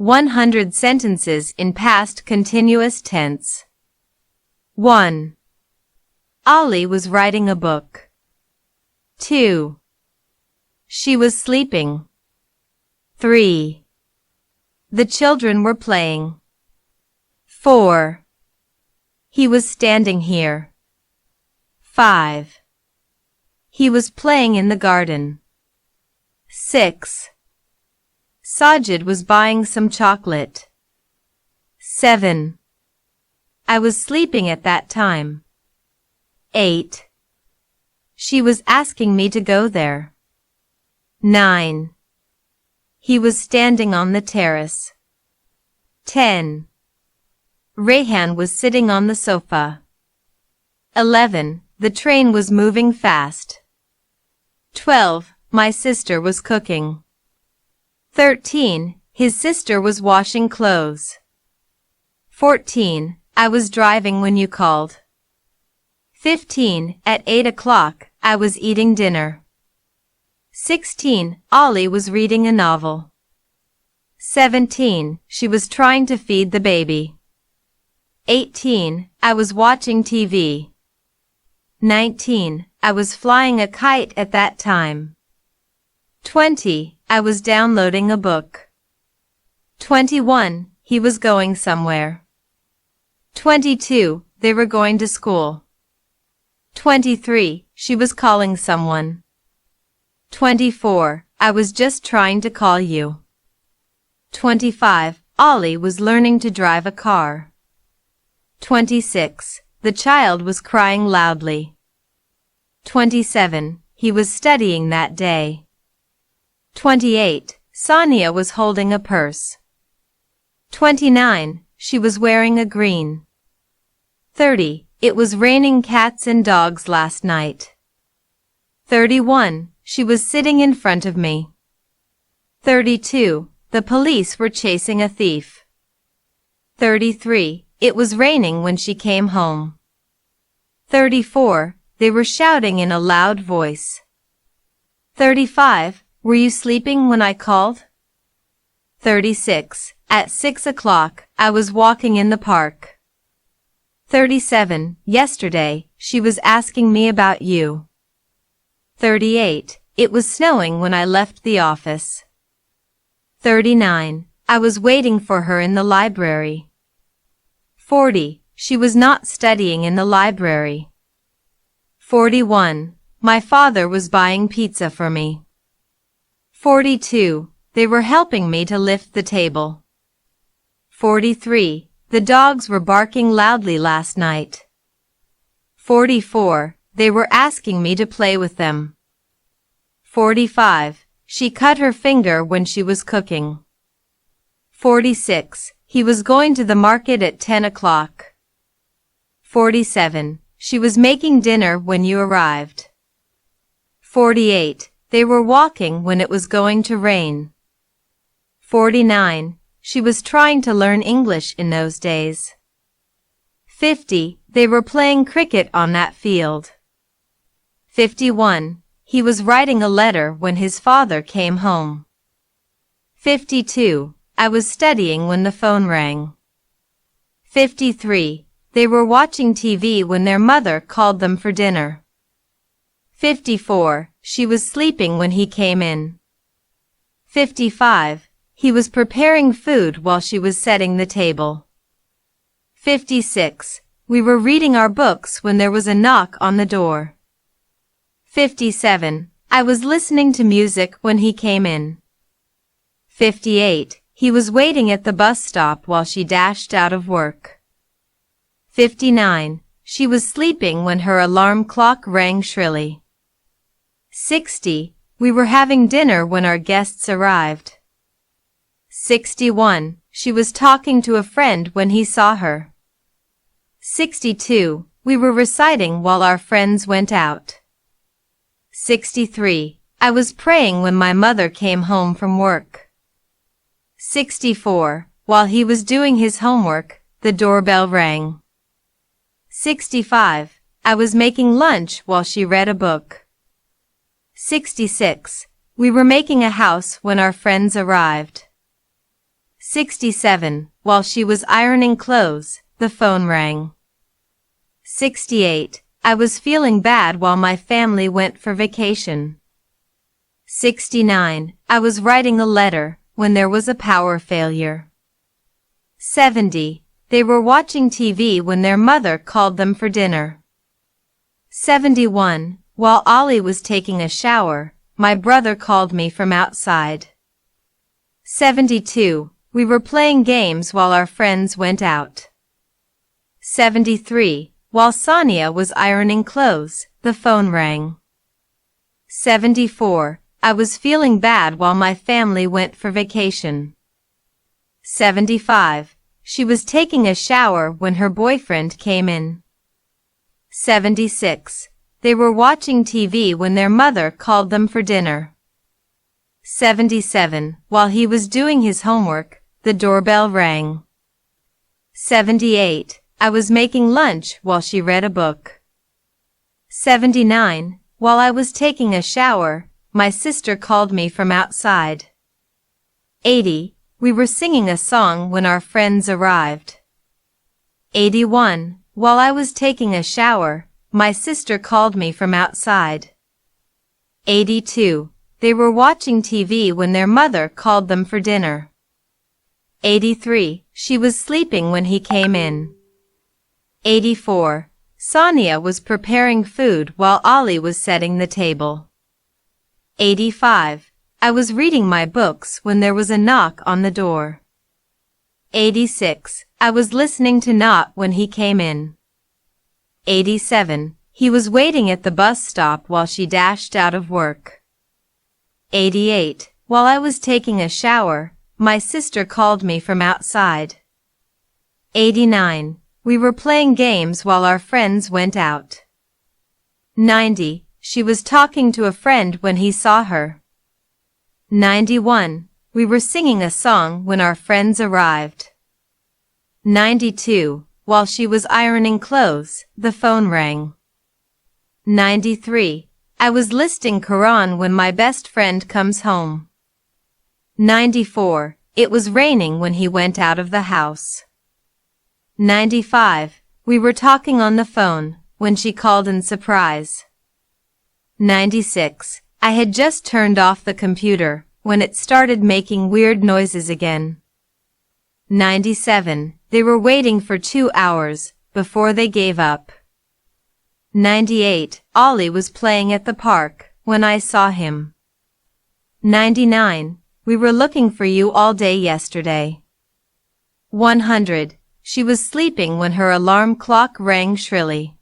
100 sentences in past continuous tense. 1. Ollie was writing a book. 2. She was sleeping. 3. The children were playing. 4. He was standing here. 5. He was playing in the garden. 6. Sajid was buying some chocolate. 7. I was sleeping at that time. 8. She was asking me to go there. 9. He was standing on the terrace. 10. Rayhan was sitting on the sofa. 11. The train was moving fast. 12. My sister was cooking. 13. His sister was washing clothes. 14. I was driving when you called. 15. At 8 o'clock, I was eating dinner. 16. Ollie was reading a novel. 17. She was trying to feed the baby. 18. I was watching TV. 19. I was flying a kite at that time. 20. I was downloading a book. 21. He was going somewhere. 22. They were going to school. 23. She was calling someone. 24. I was just trying to call you. 25. Ollie was learning to drive a car. 26. The child was crying loudly. 27. He was studying that day. 28. Sonia was holding a purse. 29. She was wearing a green. 30. It was raining cats and dogs last night. 31. She was sitting in front of me. 32. The police were chasing a thief. 33. It was raining when she came home. 34. They were shouting in a loud voice. 35. Were you sleeping when I called? 36. At 6 o'clock, I was walking in the park. 37. Yesterday, she was asking me about you. 38. It was snowing when I left the office. 39. I was waiting for her in the library. 40. She was not studying in the library. 41. My father was buying pizza for me. 42. They were helping me to lift the table. 43. The dogs were barking loudly last night. 44. They were asking me to play with them. 45. She cut her finger when she was cooking. 46. He was going to the market at 10 o'clock. 47. She was making dinner when you arrived. 48. They were walking when it was going to rain. 49. She was trying to learn English in those days. 50. They were playing cricket on that field. 51. He was writing a letter when his father came home. 52. I was studying when the phone rang. 53. They were watching TV when their mother called them for dinner. 54. She was sleeping when he came in. 55. He was preparing food while she was setting the table. 56. We were reading our books when there was a knock on the door. 57. I was listening to music when he came in. 58. He was waiting at the bus stop while she dashed out of work. 59. She was sleeping when her alarm clock rang shrilly. 60. We were having dinner when our guests arrived. 61. She was talking to a friend when he saw her. 62. We were reciting while our friends went out. 63. I was praying when my mother came home from work. 64. While he was doing his homework, the doorbell rang. 65. I was making lunch while she read a book. 66. We were making a house when our friends arrived. 67. While she was ironing clothes, the phone rang. 68. I was feeling bad while my family went for vacation. 69. I was writing a letter when there was a power failure. 70. They were watching TV when their mother called them for dinner. 71. While Ollie was taking a shower, my brother called me from outside. 72. We were playing games while our friends went out. 73. While Sonia was ironing clothes, the phone rang. 74. I was feeling bad while my family went for vacation. 75. She was taking a shower when her boyfriend came in. 76. They were watching TV when their mother called them for dinner. 77. While he was doing his homework, the doorbell rang. 78. I was making lunch while she read a book. 79. While I was taking a shower, my sister called me from outside. 80. We were singing a song when our friends arrived. 81. While I was taking a shower, my sister called me from outside. 82. They were watching TV when their mother called them for dinner. 83. She was sleeping when he came in. 84. Sonia was preparing food while Ollie was setting the table. 85. I was reading my books when there was a knock on the door. 86. I was listening to Not when he came in. 87. He was waiting at the bus stop while she dashed out of work. 88. While I was taking a shower, my sister called me from outside. 89. We were playing games while our friends went out. 90. She was talking to a friend when he saw her. 91. We were singing a song when our friends arrived. 92. While she was ironing clothes, the phone rang. 93. I was listing Quran when my best friend comes home. 94. It was raining when he went out of the house. 95. We were talking on the phone when she called in surprise. 96. I had just turned off the computer when it started making weird noises again. 97. They were waiting for 2 hours before they gave up. 98. Ollie was playing at the park when I saw him. 99. We were looking for you all day yesterday. 100. She was sleeping when her alarm clock rang shrilly.